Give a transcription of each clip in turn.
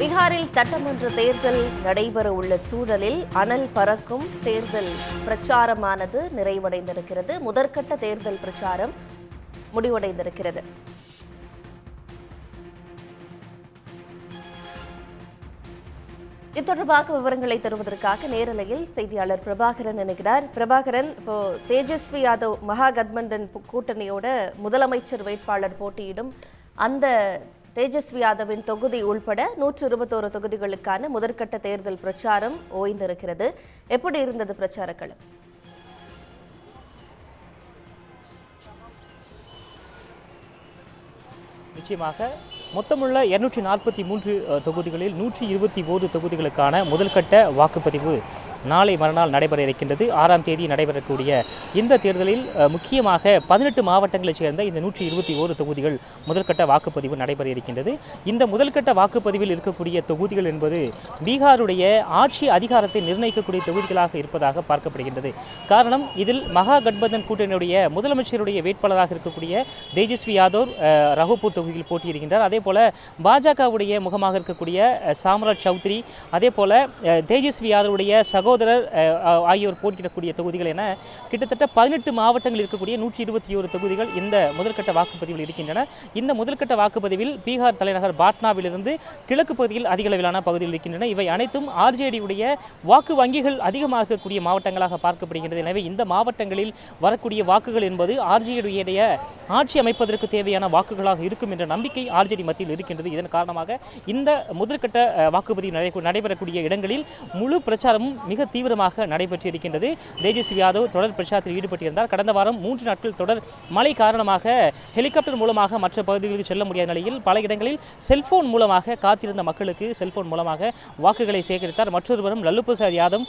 பீகாரில் சட்டமன்ற தேர்தல் நடைபெற உள்ள சூழலில் அனல் பறக்கும் தேர்தல் பிரச்சாரமானது நிறைவடைந்திருக்கிறது. முதற்கட்ட தேர்தல் பிரச்சாரம் முடிவடைந்திருக்கிறது. இது தொடர்பாக விவரங்களை தருவதற்காக நேரலையில் செய்தியாளர் பிரபாகரன் இணைகிறார். பிரபாகரன், இப்போ தேஜஸ்வி யாதவ் மகாகத்பந்தன் கூட்டணியோட முதலமைச்சர் வேட்பாளர் போட்டியிடும் அந்த தேஜஸ்வி யாதவின் தொகுதி உள்பட 121 தொகுதிகளுக்கான முதற்கட்ட தேர்தல் பிரச்சாரம் ஓய்ந்திருக்கிறது. எப்படி இருந்தது பிரச்சார களம்? நிச்சயமாக மொத்தமுள்ள 243 தொகுதிகளில் 121 தொகுதிகளுக்கான முதல்கட்ட வாக்குப்பதிவு நாளை மறுநாள் நடைபெற இருக்கின்றது. 6ஆம் தேதி நடைபெறக்கூடிய இந்த தேர்தலில் முக்கியமாக 18 மாவட்டங்களைச் சேர்ந்த இந்த 121 தொகுதிகள் முதல்கட்ட வாக்குப்பதிவு நடைபெற இருக்கின்றது. இந்த முதல்கட்ட வாக்குப்பதிவில் இருக்கக்கூடிய தொகுதிகள் என்பது பீகாருடைய ஆட்சி அதிகாரத்தை நிர்ணயிக்கக்கூடிய தொகுதிகளாக இருப்பதாக பார்க்கப்படுகின்றது. காரணம், இதில் மகாகட்பந்தன் கூட்டணியுடைய முதலமைச்சருடைய வேட்பாளராக இருக்கக்கூடிய தேஜஸ்வி யாதவ் ரகுப்பூர் தொகுதியில் போட்டியிடுகின்றார். அதே போல பாஜகவுடைய முகமாக இருக்கக்கூடிய சாம்ராஜ் சௌத்ரி, அதே போல தேஜஸ்வி யாதவுடைய சகோதரர் ஆகியோர் போட்டியிடக்கூடிய தொகுதிகள் என கிட்டத்தட்ட 18 மாவட்டங்களில் இருக்கக்கூடிய 121 தொகுதிகள் இந்த முதற்கட்ட வாக்குப்பதிவில் இருக்கின்றன. இந்த முதற்கட்ட வாக்குப்பதிவில் பீகார் தலைநகர் பாட்னாவிலிருந்து கிழக்கு பகுதியில் அதிக அளவிலான பகுதிகள் இருக்கின்றன. இவை அனைத்தும் ஆர்ஜேடியுடைய வாக்கு வங்கிகள் அதிகமாக இருக்கக்கூடிய மாவட்டங்களாக பார்க்கப்படுகின்றது. எனவே இந்த மாவட்டங்களில் வரக்கூடிய வாக்குகள் என்பது ஆர்ஜேடியுடைய ஆட்சி அமைப்பதற்கு தேவையான வாக்குகளாக இருக்கும் என்ற நம்பிக்கை ஆர்ஜேடி மத்தியில் இருக்கின்றது. இதன் காரணமாக இந்த முதற்கட்ட வாக்குப்பதிவு நடைபெறக்கூடிய இடங்களில் முழு பிரச்சாரமும் மிக தீவிரமாக நடைபெற்று இருக்கின்றது. தேஜஸ்வி யாதவ் தொடர் பிரச்சாரத்தில் ஈடுபட்டிருந்தார். கடந்த வாரம் 3 நாட்கள் தொடர் மழை காரணமாக ஹெலிகாப்டர் மூலமாக மற்ற பகுதிகளுக்கு செல்ல முடியாத நிலையில் பல இடங்களில் செல்போன் மூலமாக காத்திருந்த மக்களுக்கு செல்போன் மூலமாக வாக்குகளை சேகரித்தார். மற்றொருவரும் லல்லு பிரசாத் யாதவ்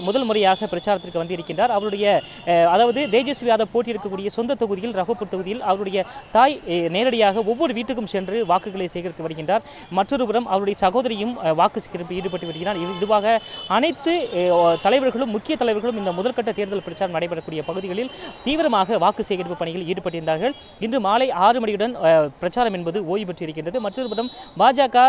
முதல் முறையாக பிரச்சாரத்திற்கு வந்திருக்கின்றார். அவருடைய அதாவது தேஜஸ்வி யாதவ் போட்டியிருக்கக்கூடிய சொந்த தொகுதியில் ரகுப்பூர் தொகுதியில் அவருடைய தாய் நேரடியாக ஒவ்வொரு வீட்டுக்கும் சென்று வாக்குகளை சேகரித்து வருகின்றார். மற்றொருபுறம் அவருடைய சகோதரியும் வாக்கு சேகரிப்பில் ஈடுபட்டு வருகிறார். இதுவாக அனைத்து தலைவர்களும் முக்கிய தலைவர்களும் இந்த முதற்கட்ட தேர்தல் பிரச்சாரம் நடைபெறக்கூடிய பகுதிகளில் தீவிரமாக வாக்கு சேகரிப்பு பணியில் ஈடுபட்டிருந்தார்கள். இன்று மாலை 6 மணியுடன் பிரச்சாரம் என்பது ஓய்வு பெற்றிருக்கின்றது. மற்றொருபுறம் பாஜக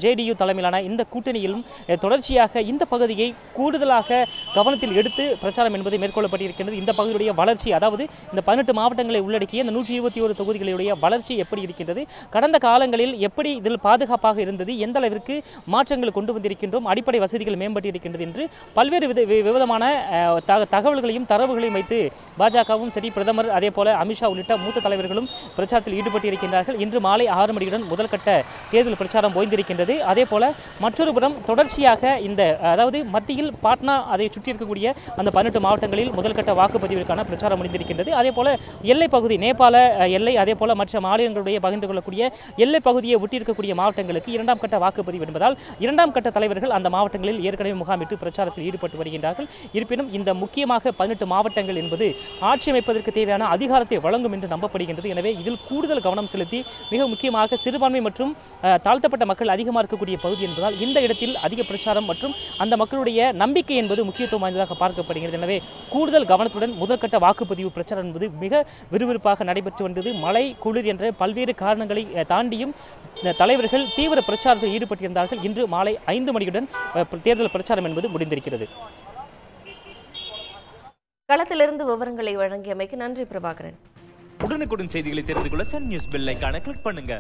ஜேடியு தலைமையிலான இந்த கூட்டணியிலும் தொடர்ச்சியாக இந்த பகுதியை கூடுதலாக கவனத்தில் எடுத்து பிரச்சாரம் என்பது மேற்கொள்ளப்பட்டிருக்கின்றது. இந்த பகுதியுடைய வளர்ச்சி, அதாவது இந்த 18 மாவட்டங்களை உள்ளடக்கிய இந்த 121 தொகுதிகளுடைய வளர்ச்சி எப்படி இருக்கின்றது, கடந்த காலங்களில் எப்படி இதில் பாதுகாப்பாக இருந்தது, எந்த அளவிற்கு மாற்றங்கள் கொண்டு வந்திருக்கின்றோம், அடிப்படை வசதிகள் மேம்பட்டு இருக்கின்றது என்று பல்வேறு விதமான தகவல்களையும் தரவுகளையும் வைத்து பாஜகவும் சரி, பிரதமர் அதே போல அமித்ஷா உள்ளிட்ட மூத்த தலைவர்களும் பிரச்சாரத்தில் ஈடுபட்டு இருக்கின்றார்கள். இன்று மாலை 6 மணியுடன் முதல்கட்ட தேர்தல் பிரச்சாரம் ஓய்ந்திருக்கின்றது. அதே போல மற்றொரு புறம் தொடர்ச்சியாக இந்த அதாவது மத்தியில் பாட்னா அதை சுற்றி இருக்கக்கூடிய அந்த 18 மாவட்டங்களில் முதல்கட்ட வாக்குப்பதிவிற்கான பிரச்சாரம் முடிந்திருக்கின்றது. அதே போல எல்லை பகுதி நேபாள எல்லை, அதே போல மற்ற மாநிலங்களுடைய பகிர்ந்து கொள்ளக்கூடிய எல்லை பகுதியை ஒட்டியிருக்கக்கூடிய மாவட்டங்களுக்கு 2ஆம் கட்ட வாக்குப்பதிவு என்பதால் 2ஆம் கட்ட தலைவர்கள் அந்த மாவட்டங்களில் ஏற்கனவே முகாமிட்டு பிரச்சாரத்தில் ஈடுபட்டு வருகின்றார்கள். இருப்பினும் இந்த முக்கியமாக 18 மாவட்டங்கள் என்பது ஆட்சி அமைப்பதற்கு தேவையான அதிகாரத்தை வழங்கும் என்று நம்பப்படுகின்றது. எனவே இதில் கூடுதல் கவனம் செலுத்தி மிக முக்கியமாக சிறுபான்மை மற்றும் தாழ்த்தப்பட்ட மக்கள் அதிகமாக இருக்கக்கூடிய பகுதி என்பதால் இந்த இடத்தில் அதிக பிரச்சாரம் மற்றும் அந்த மக்களுடைய நம்பிக்கை என்பது முக்கியத்துவம் வாய்ந்ததாக பார்க்கப்படுகிறது. எனவே கூடுதல் கவனத்துடன் முதற்கட்ட வாக்குப்பதிவு பிரச்சாரம் என்பது மிக விறுவிறுப்பாக நடைபெற்று வந்தது. மழை, குளிர் என்ற பல்வேறு காரணங்களை தாண்டியும் தலைவர்கள் தீவிர பிரச்சாரத்தில் ஈடுபட்டிருந்தார்கள். இன்று மாலை 5 மணியுடன் தேர்தல் பிரச்சாரம் என்பது முடிந்திருக்கிறது. களத்திலிருந்து விவரங்களை வழங்கியமைக்கு நன்றி பிரபாகரன். உடனுக்குடன் செய்திகளை தெரிந்து கொள்ள சன் நியூஸ் பெல் ஐகானை கிளிக் பண்ணுங்க.